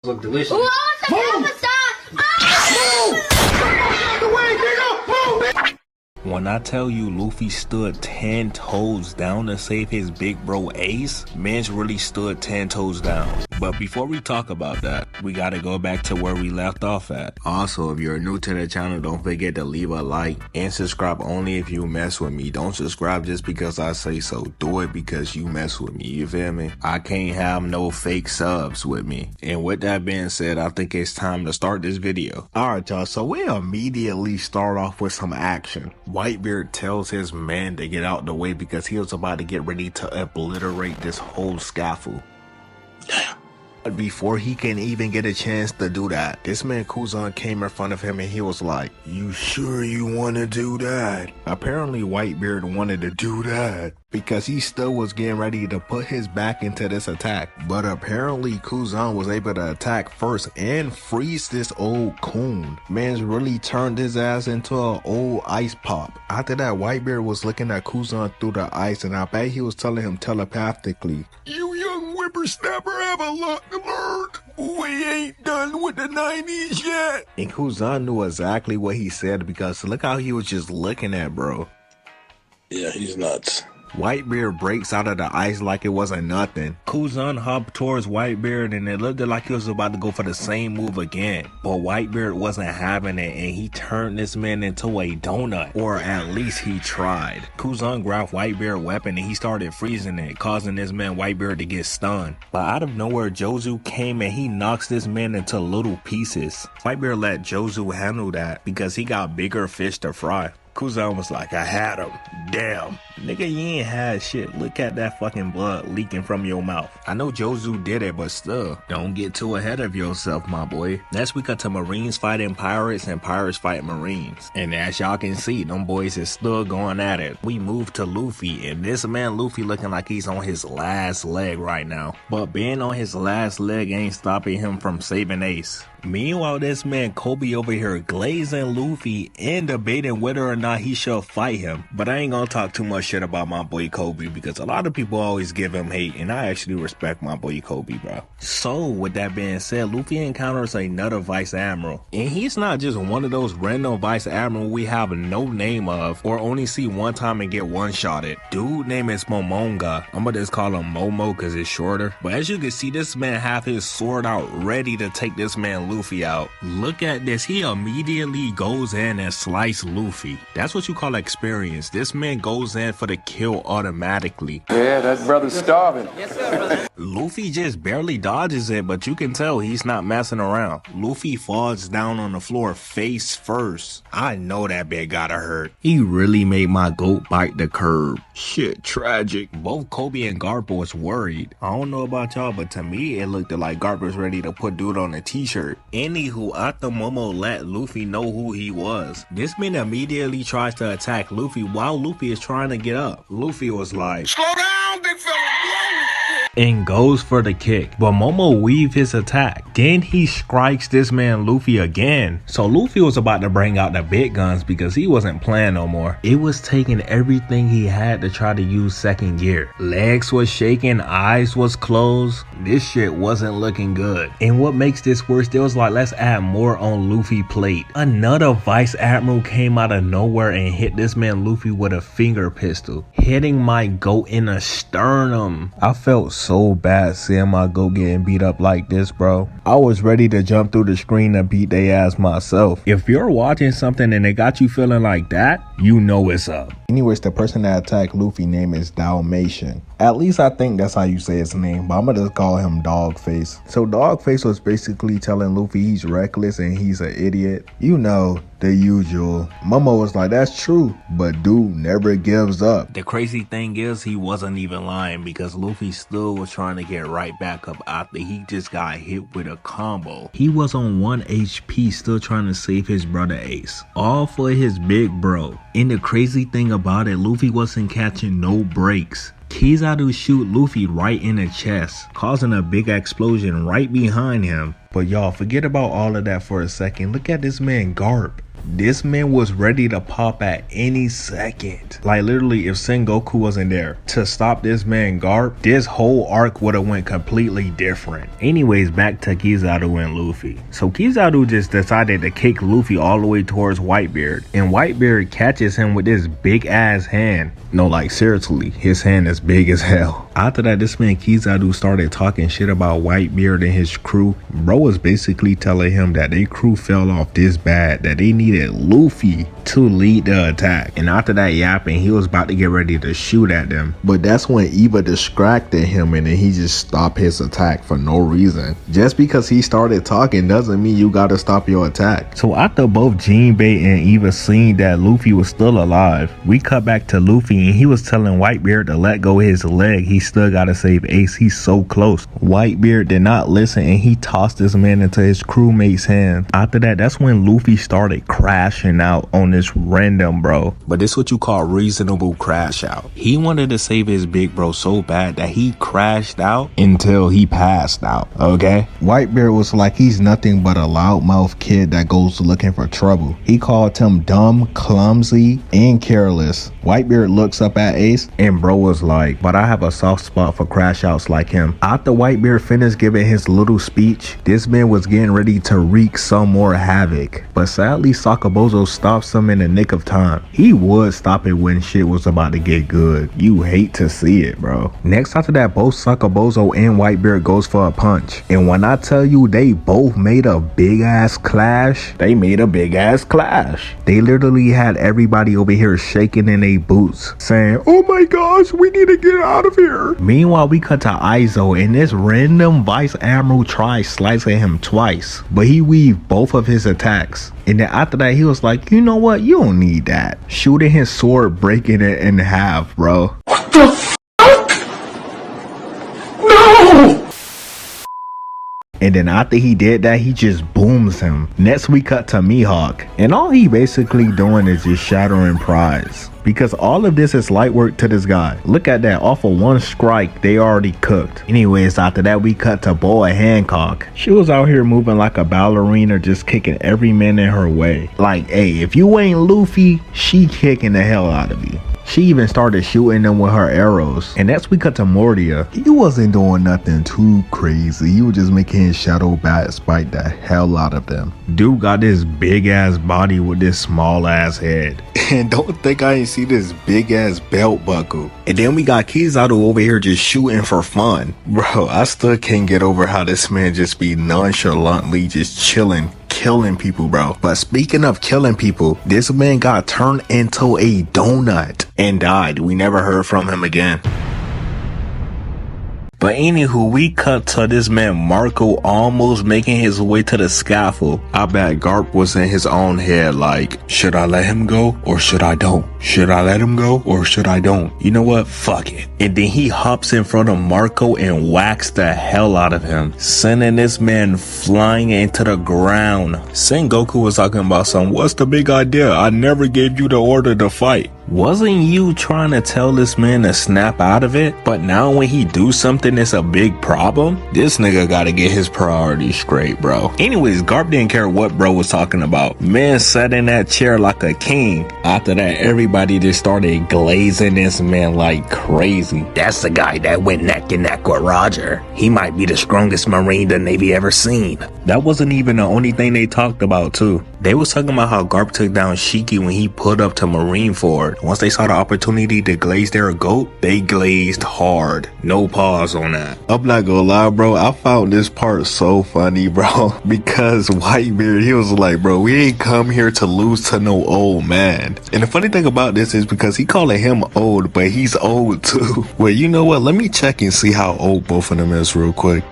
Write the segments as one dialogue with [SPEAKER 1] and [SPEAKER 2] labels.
[SPEAKER 1] Look delicious.
[SPEAKER 2] Who owns the Amazon?
[SPEAKER 3] When I tell you Luffy stood 10 toes down to save his big bro Ace, man's really stood 10 toes down. But before we talk about that, we gotta go back to where we left off at. Also, if you're new to the channel, don't forget to leave a like and subscribe only if you mess with me. Don't subscribe just because I say so. Do it because you mess with me, you feel me? I can't have no fake subs with me. And with that being said, I think it's time to start this video. Alright y'all, so we immediately start off with some action. Whitebeard tells his man to get out the way because he was about to get ready to obliterate this whole scaffold. But before he can even get a chance to do that, this man Kuzan came in front of him and he was like, "You sure you want to do that?" Apparently Whitebeard wanted to do that because he still was getting ready to put his back into this attack. But apparently Kuzan was able to attack first and freeze this old coon. Man's really turned his ass into an old ice pop. After that, Whitebeard was looking at Kuzan through the ice and I bet he was telling him telepathically, "You young whippersnapper have a lot to learn. We ain't done with the 90s yet." And Kuzan knew exactly what he said because look how he was just looking at bro.
[SPEAKER 4] Yeah, he's nuts.
[SPEAKER 3] Whitebeard breaks out of the ice like it wasn't nothing. Kuzan hopped towards Whitebeard and it looked like he was about to go for the same move again. But Whitebeard wasn't having it and he turned this man into a donut. Or at least he tried. Kuzan grabbed Whitebeard's weapon and he started freezing it, causing this man Whitebeard to get stunned. But out of nowhere, Jozu came and he knocks this man into little pieces. Whitebeard let Jozu handle that because he got bigger fish to fry. Kuzan was like, "I had him. Damn. Nigga, you ain't had shit. Look at that fucking blood leaking from your mouth." I know Jozu did it, but still, don't get too ahead of yourself, my boy. Next we cut to Marines fighting pirates and pirates fighting Marines. And as y'all can see, them boys is still going at it. We move to Luffy, and this man Luffy looking like he's on his last leg right now. But being on his last leg ain't stopping him from saving Ace. Meanwhile, this man KOBY over here glazing Luffy and debating whether or not he should fight him. But I ain't gonna talk too much shit about my boy KOBY because a lot of people always give him hate and I actually respect my boy KOBY, bro. So with that being said, Luffy encounters another vice admiral. And he's not just one of those random vice admiral we have no name of or only see one time and get one-shotted. Dude name is Momonga. I'm gonna just call him Momo because it's shorter. But as you can see, this man have his sword out ready to take this man Luffy out. Look at this. He immediately goes in and slices Luffy. That's what you call experience. This man goes in for the kill automatically.
[SPEAKER 5] Yeah, that brother's starving.
[SPEAKER 2] Yes, sir, brother.
[SPEAKER 3] Luffy just barely dodges it, but you can tell he's not messing around. Luffy falls down on the floor face first. I know that bit gotta hurt. He really made my goat bite the curb. Shit, tragic. Both KOBY and Garp was worried. I don't know about y'all, but to me it looked like Garp was ready to put dude on a t-shirt. Anywho, after Momo let Luffy know who he was, this man immediately tries to attack Luffy while Luffy is trying to get up. Luffy was like, "Slow down, big fella," and goes for the kick, but Momo weaved his attack. Then he strikes this man Luffy again. So Luffy was about to bring out the big guns because he wasn't playing no more. It was taking everything he had to try to use second gear. Legs was shaking, eyes was closed. This shit wasn't looking good. And what makes this worse, they was like, let's add more on Luffy plate. Another vice admiral came out of nowhere and hit this man Luffy with a finger pistol, hitting my goat in the sternum. I felt so bad seeing my goat getting beat up like this, bro. I was ready to jump through the screen and beat their ass myself. If you're watching something and it got you feeling like that, you know it's up. Anyways, the person that attacked Luffy name is Dalmatian. At least I think that's how you say his name, but I'm gonna just call him Dogface. So Dogface was basically telling Luffy he's reckless and he's an idiot. You know, the usual. Momo was like, "That's true, but dude never gives up." The crazy thing is he wasn't even lying because Luffy still was trying to get right back up after he just got hit with a combo. He was on 1 HP still trying to save his brother Ace, all for his big bro. And the crazy thing about it, Luffy wasn't catching no breaks. Kizaru shoot Luffy right in the chest, causing a big explosion right behind him. But y'all, forget about all of that for a second. Look at this man Garp. This man was ready to pop at any second. Like literally, if Sengoku wasn't there to stop this man Garp, this whole arc would have went completely different. Anyways, back to Kizaru and Luffy. So Kizaru just decided to kick Luffy all the way towards Whitebeard, and Whitebeard catches him with this big ass hand. No, like seriously, his hand is big as hell. After that, this man Kizaru started talking shit about Whitebeard and his crew. Bro was basically telling him that their crew fell off this bad that they needed Luffy to lead the attack. And after that yapping, he was about to get ready to shoot at them, but that's when Eva distracted him and then he just stopped his attack for no reason. Just because he started talking doesn't mean you gotta stop your attack. So after both Jinbei and Eva seen that Luffy was still alive, we cut back to Luffy and he was telling Whitebeard to let go of his leg. He still gotta save Ace, he's so close. Whitebeard did not listen and he tossed this man into his crewmate's hand. After that, that's when Luffy started crashing out on this random bro. But this what you call reasonable crash out. He wanted to save his big bro so bad that he crashed out until he passed out, okay? Whitebeard was like he's nothing but a loudmouth kid that goes looking for trouble. He called him dumb, clumsy, and careless. Whitebeard looks up at Ace and bro was like, but I have a soft spot for crash outs like him. After Whitebeard finished giving his little speech, this man was getting ready to wreak some more havoc. But sadly, Sakabozo stops him in the nick of time. He would stop it when shit was about to get good. You hate to see it, bro. Next after that, both Sakabozo and Whitebeard goes for a punch. And when I tell you they both made a big ass clash, they made a big ass clash. They literally had everybody over here shaking in their boots, saying, oh my gosh, we need to get out of here. Meanwhile, we cut to Aizo and this random Vice Admiral tries slicing him twice, but he weaved both of his attacks. And then after that, he was like, you know what? You don't need that. Shooting his sword, breaking it in half, bro.
[SPEAKER 4] What the fuck? No!
[SPEAKER 3] And then after he did that, he just booms him. Next we cut to Mihawk, and all he basically doing is just shattering prize. Because all of this is light work to this guy. Look at that, off of one strike, they already cooked. Anyways, after that we cut to Boa Hancock. She was out here moving like a ballerina, just kicking every man in her way. Like, hey, if you ain't Luffy, she kicking the hell out of you. She even started shooting them with her arrows. And next we cut to Mordia. He wasn't doing nothing too crazy. He was just making his shadow bat spite the hell out of them. Dude got this big ass body with this small ass head. And don't think I ain't see this big ass belt buckle. And then we got Kizaru over here just shooting for fun. Bro, I still can't get over how this man just be nonchalantly just chilling, killing people, bro. But speaking of killing people, this man got turned into a donut and died. We never heard from him again. But anywho, we cut to this man Marco almost making his way to the scaffold. I bet Garp was in his own head like, should I let him go or should I don't? Should I let him go or should I don't? You know what? Fuck it. And then he hops in front of Marco and whacks the hell out of him, sending this man flying into the ground. Sengoku was talking about what's the big idea? I never gave you the order to fight. Wasn't you trying to tell this man to snap out of it? But now when he do something that's a big problem, this nigga gotta get his priorities straight, bro. Anyways, Garp didn't care what bro was talking about. Man sat in that chair like a king. After that, everybody just started glazing this man like crazy. That's the guy that went neck and neck with Roger. He might be the strongest Marine the Navy ever seen. That wasn't even the only thing they talked about too. They was talking about how Garp took down Shiki when he pulled up to Marineford. Once they saw the opportunity to glaze their goat, they glazed hard. No pause on that. I'm not gonna lie, bro. I found this part so funny, bro. Because Whitebeard, he was like, bro, we ain't come here to lose to no old man. And the funny thing about this is because he calling him old, but he's old too. Well, you know what? Let me check and see how old both of them is real quick.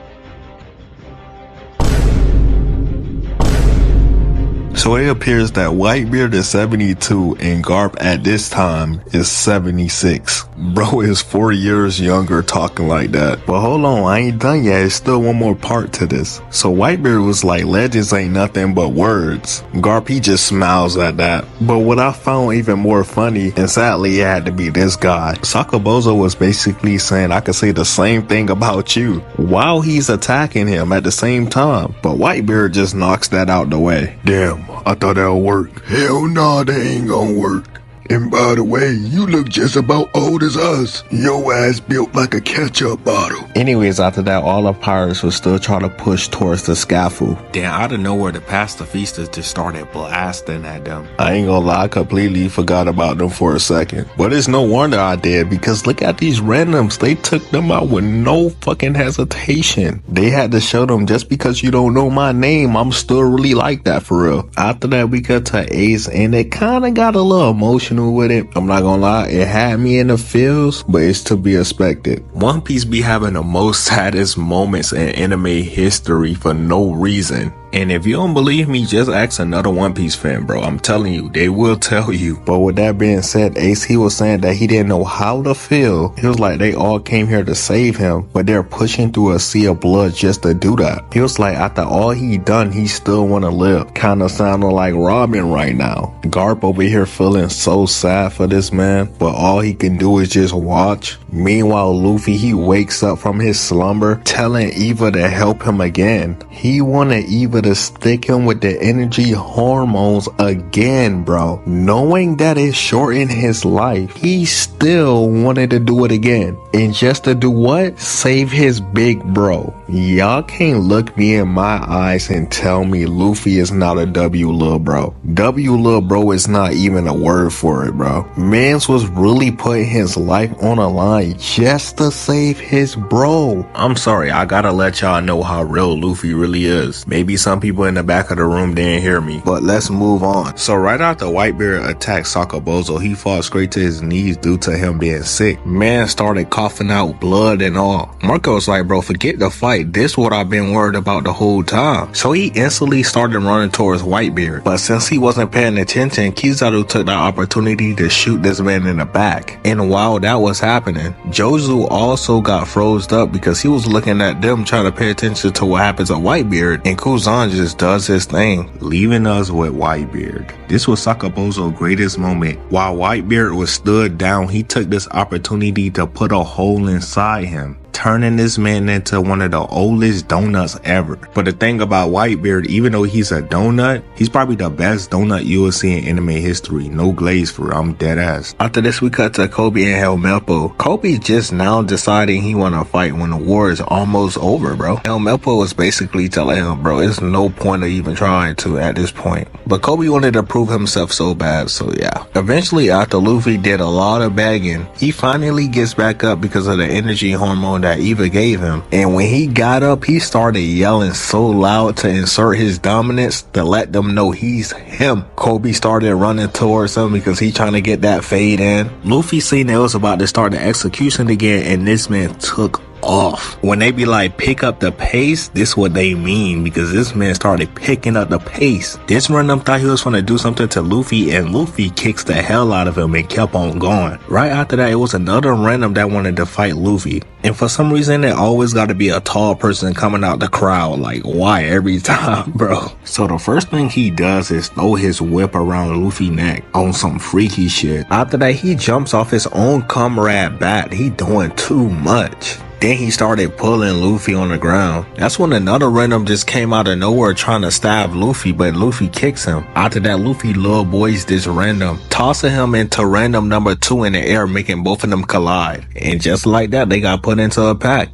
[SPEAKER 3] So it appears that Whitebeard is 72 and Garp at this time is 76. Bro is 4 years younger talking like that. But hold on, I ain't done yet. There's still one more part to this. So Whitebeard was like, legends ain't nothing but words. Garp, he just smiles at that. But what I found even more funny, and sadly it had to be this guy. Sakabozo was basically saying I could say the same thing about you while he's attacking him at the same time. But Whitebeard just knocks that out the way. Damn.
[SPEAKER 1] I thought that'll work. Hell nah, that ain't gonna work. And by the way, you look just about old as us. Your ass built like a ketchup bottle.
[SPEAKER 3] Anyways, after that, all the pirates would still try to push towards the scaffold. Then out of nowhere, the pacifistas just started blasting at them. I ain't gonna lie, I completely forgot about them for a second. But it's no wonder I did, because look at these randoms. They took them out with no fucking hesitation. They had to show them, just because you don't know my name, I'm still really like that for real. After that, we cut to Ace, and it kinda got a little emotional with it. I'm not gonna lie, it had me in the feels, but it's to be expected. One Piece be having the most saddest moments in anime history for no reason. And if you don't believe me, just ask another One Piece fan, bro. I'm telling you, they will tell you. But with that being said, Ace, he was saying that he didn't know how to feel. He was like, they all came here to save him, but they're pushing through a sea of blood just to do that. He was like, after all he done, he still want to live. Kind of sounding like Robin right now. Garp over here feeling so sad for this man, but all he can do is just watch. Meanwhile, Luffy, he wakes up from his slumber, telling Eva to help him again. He wanted Eva to stick him with the energy hormones again, bro. Knowing that it shortened his life, he still wanted to do it again. And just to do what? Save his big bro. Y'all can't look me in my eyes and tell me Luffy is not a W lil bro. W lil bro is not even a word for it, bro. Mans was really putting his life on the line just to save his bro. I'm sorry, I gotta let y'all know how real Luffy really is. Maybe some people in the back of the room didn't hear me, but let's move on. So right after Whitebeard attacked Sakabozo, he fought straight to his knees due to him being sick. Man started coughing out blood and all. Marco was like, bro, forget the fight. This what I've been worried about the whole time. So he instantly started running towards Whitebeard. But since he wasn't paying attention, Kizaru took the opportunity to shoot this man in the back. And while that was happening, Jozu also got froze up because he was looking at them trying to pay attention to what happens to Whitebeard, and Kuzan just does his thing, leaving us with Whitebeard. This was Sakabozo's greatest moment. While Whitebeard was stood down, he took this opportunity to put a hole inside him, turning this man into one of the oldest donuts ever. But the thing about Whitebeard, even though he's a donut, he's probably the best donut you will see in anime history. No glaze for real, I'm dead ass. After this, we cut to KOBY and Helmeppo. KOBY just now deciding he wanna fight when the war is almost over, bro. Helmeppo was basically telling him, bro, it's no point of even trying to at this point. But KOBY wanted to prove himself so bad, so yeah. Eventually, after Luffy did a lot of begging, he finally gets back up because of the energy hormone that Eva gave him. And when he got up, he started yelling so loud to insert his dominance to let them know he's him. KOBY started running towards him because he trying to get that fade in. Luffy seen it was about to start the execution again, and this man took off. When they be like, pick up the pace, this what they mean, because this man started picking up the pace. This random thought he was gonna do something to Luffy, and Luffy kicks the hell out of him and kept on going. Right after that, it was another random that wanted to fight Luffy, and for some reason it always gotta be a tall person coming out the crowd. Like, why every time, bro? So the first thing he does is throw his whip around Luffy's neck on some freaky shit. After that, he jumps off his own comrade back. He doing too much. Then he started pulling Luffy on the ground. That's when another random just came out of nowhere trying to stab Luffy, but Luffy kicks him. After that, Luffy little boys this random, tossing him into random number 2 in the air, making both of them collide. And just like that, they got put into a pack.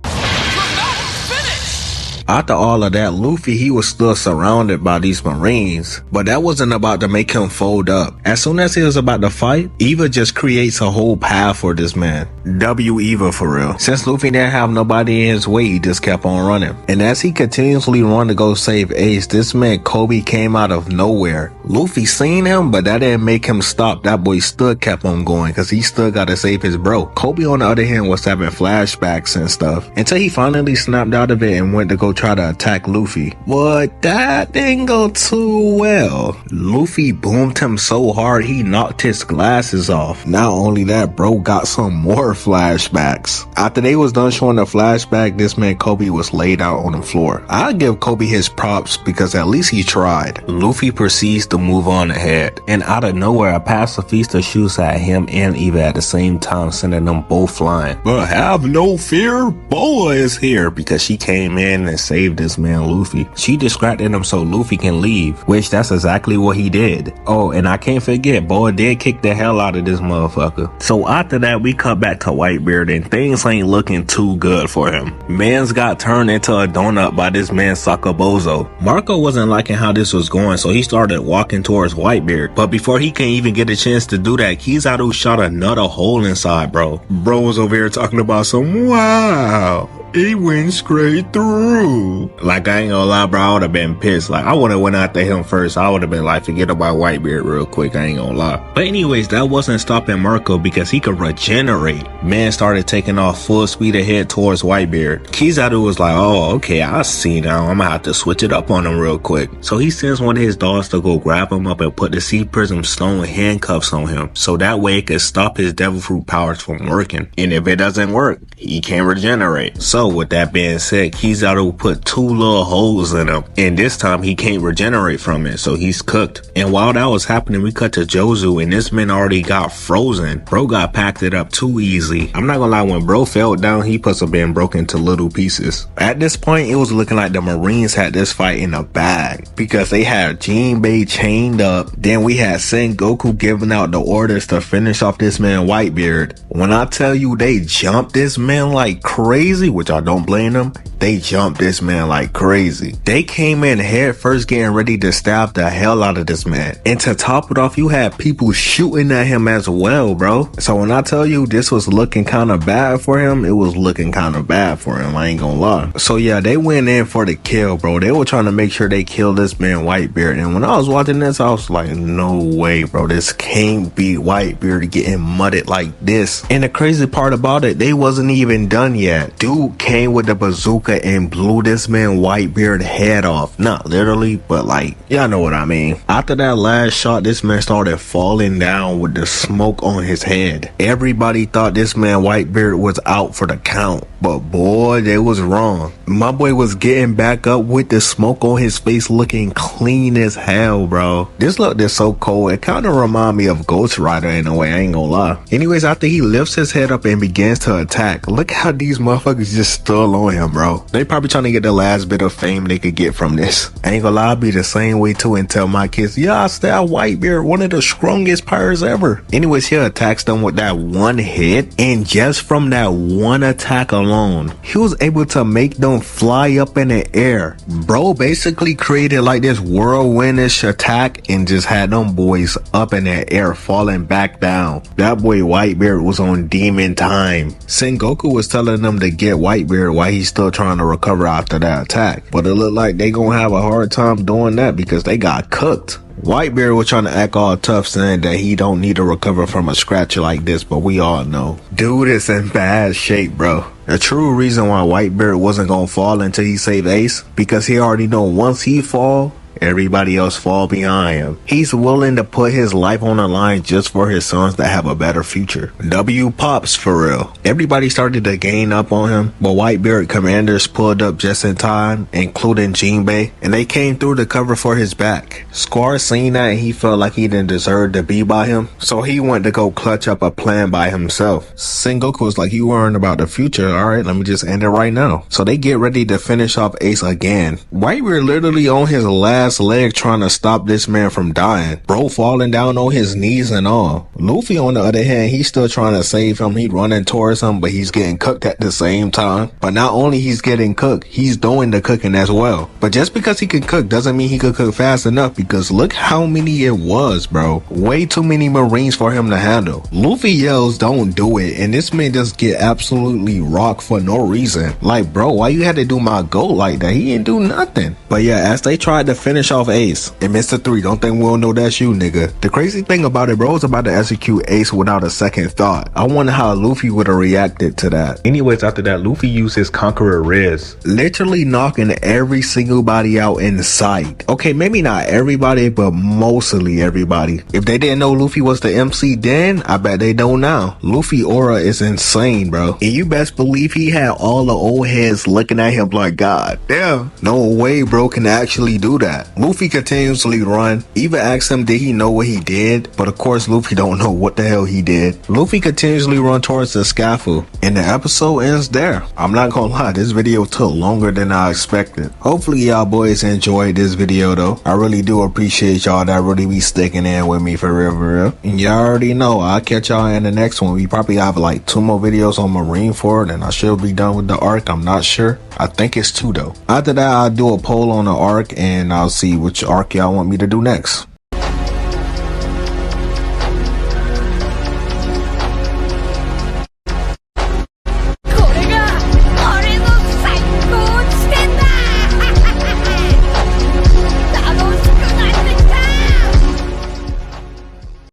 [SPEAKER 3] After all of that, Luffy, he was still surrounded by these Marines, but that wasn't about to make him fold up. As soon as he was about to fight, Eva just creates a whole path for this man. W Eva for real. Since Luffy didn't have nobody in his way, he just kept on running. And as he continuously run to go save Ace, this man KOBY came out of nowhere. Luffy seen him, but that didn't make him stop. That boy still kept on going because he still got to save his bro. KOBY on the other hand was having flashbacks and stuff until he finally snapped out of it and went to go try to attack Luffy. But that didn't go too well. Luffy boomed him so hard he knocked his glasses off. Not only that, bro got some more flashbacks. After they was done showing the flashback, this man KOBY was laid out on the floor. I give KOBY his props because at least he tried. Luffy proceeds to move on ahead, and out of nowhere a pacifista shoots at him and Eva at the same time, sending them both flying. But have no fear, Boa is here, because she came in and saved this man Luffy. She distracted him so Luffy can leave, which that's exactly what he did. Oh, and I can't forget, Boa did kick the hell out of this motherfucker. So after that, we cut back to Whitebeard and things ain't looking too good for him. Mans got turned into a donut by this man Sakabozo. Marco wasn't liking how this was going, so he started walking towards Whitebeard. But before he can even get a chance to do that, Kizaru shot another hole inside, bro. Bro was over here talking about some, wow, he went straight through. Like, I ain't gonna lie, bro, I would have been pissed. Like, I would have went after him first. I would have been like, forget about Whitebeard real quick, I ain't gonna lie. But anyways, that wasn't stopping Marco because he could regenerate. Man started taking off full speed ahead towards Whitebeard. Kizaru was like, oh, okay, I see now. I'm gonna have to switch it up on him real quick. So he sends one of his dogs to go grab him up and put the Sea Prism Stone handcuffs on him. So that way it could stop his Devil Fruit powers from working. And if it doesn't work, he can't regenerate. So with that being said, Kizaru put 2 little holes in him, and this time he can't regenerate from it, so he's cooked. And while that was happening, we cut to Jozu, and this man already got frozen. Bro got packed it up too easy. I'm not gonna lie, when bro fell down, he must have been broken to little pieces. At this point, it was looking like the Marines had this fight in a bag, because they had Jinbei chained up, then we had Sengoku giving out the orders to finish off this man Whitebeard. When I tell you they jumped this man like crazy, which I don't blame them, they jumped this man like crazy. They came in head first getting ready to stab the hell out of this man. And to top it off, you had people shooting at him as well, bro. So when I tell you this was looking kind of bad for him, it was looking kind of bad for him, I ain't gonna lie. So yeah, they went in for the kill, bro. They were trying to make sure they killed this man Whitebeard. And when I was watching this, I was like, no way, bro. This can't be Whitebeard getting mudded like this. And the crazy part about it, they wasn't even done yet. Dude came with the bazooka and blew this man Whitebeard head off. Not literally, but like, y'all know what I mean. After that last shot, this man started falling down with the smoke on his head. Everybody thought this man Whitebeard was out for the count, but boy, they was wrong. My boy was getting back up with the smoke on his face, looking clean as hell, bro. This looked is so cold. It kind of remind me of Ghost Rider in a way, I ain't gonna lie. Anyways, after he lifts his head up and begins to attack, look how these motherfuckers just still on him, bro. They probably trying to get the last bit of fame they could get from this. I ain't gonna lie, I'll be the same way too and tell my kids, yeah, I stabbed Whitebeard, one of the strongest pirates ever. Anyways, he attacks them with that one hit, and just from that one attack alone, he was able to make them fly up in the air. Bro basically created like this whirlwindish attack and just had them boys up in the air falling back down. That boy Whitebeard was on demon time. Sengoku was telling them to get Whitebeard while he's still trying to recover after that attack, but it looked like they gonna have a hard time doing that because they got cooked. Whitebeard was trying to act all tough, saying that he don't need to recover from a scratch like this, but we all know dude is in bad shape, bro. The true reason why Whitebeard wasn't gonna fall until he saved Ace, because he already know once he fall, everybody else fall behind him. He's willing to put his life on the line just for his sons to have a better future. W pops for real. Everybody started to gain up on him, but Whitebeard commanders pulled up just in time, including Jinbei, and they came through to cover for his back. Scar seen that and he felt like he didn't deserve to be by him, so he went to go clutch up a plan by himself. Sengoku was like, you worrying about the future, alright, let me just end it right now. So they get ready to finish off Ace again. Whitebeard literally on his last leg trying to stop this man from dying. Bro falling down on his knees and all. Luffy on the other hand, he's still trying to save him. He running towards him, but he's getting cooked at the same time. But not only he's getting cooked, he's doing the cooking as well. But just because he can cook doesn't mean he could cook fast enough, because look how many it was, bro. Way too many Marines for him to handle. Luffy yells, don't do it, and this man just get absolutely rocked for no reason. Like, bro, why you had to do my goat like that? He didn't do nothing. But yeah, as they tried to finish finish off Ace. And Mr. 3, don't think we don't know that's you, nigga. The crazy thing about it, bro, is about to execute Ace without a second thought. I wonder how Luffy would have reacted to that. Anyways, after that, Luffy used his Conqueror Riz, literally knocking every single body out in sight. Okay, maybe not everybody, but mostly everybody. If they didn't know Luffy was the MC then, I bet they don't now. Luffy aura is insane, bro. And you best believe he had all the old heads looking at him like, God damn, no way bro can actually do that. Luffy continuously run. Eva asked him did he know what he did, but of course Luffy don't know what the hell he did. Luffy continuously run towards the scaffold and the episode ends there. I'm not gonna lie, this video took longer than I expected. Hopefully y'all boys enjoyed this video though. I really do appreciate y'all that really be sticking in with me for real. And y'all already know I'll catch y'all in the next one. We probably have like 2 more videos on Marineford and I should be done with the arc. I'm not sure. I think it's 2 though. After that I'll do a poll on the arc and I'll see which arc y'all want me to do next.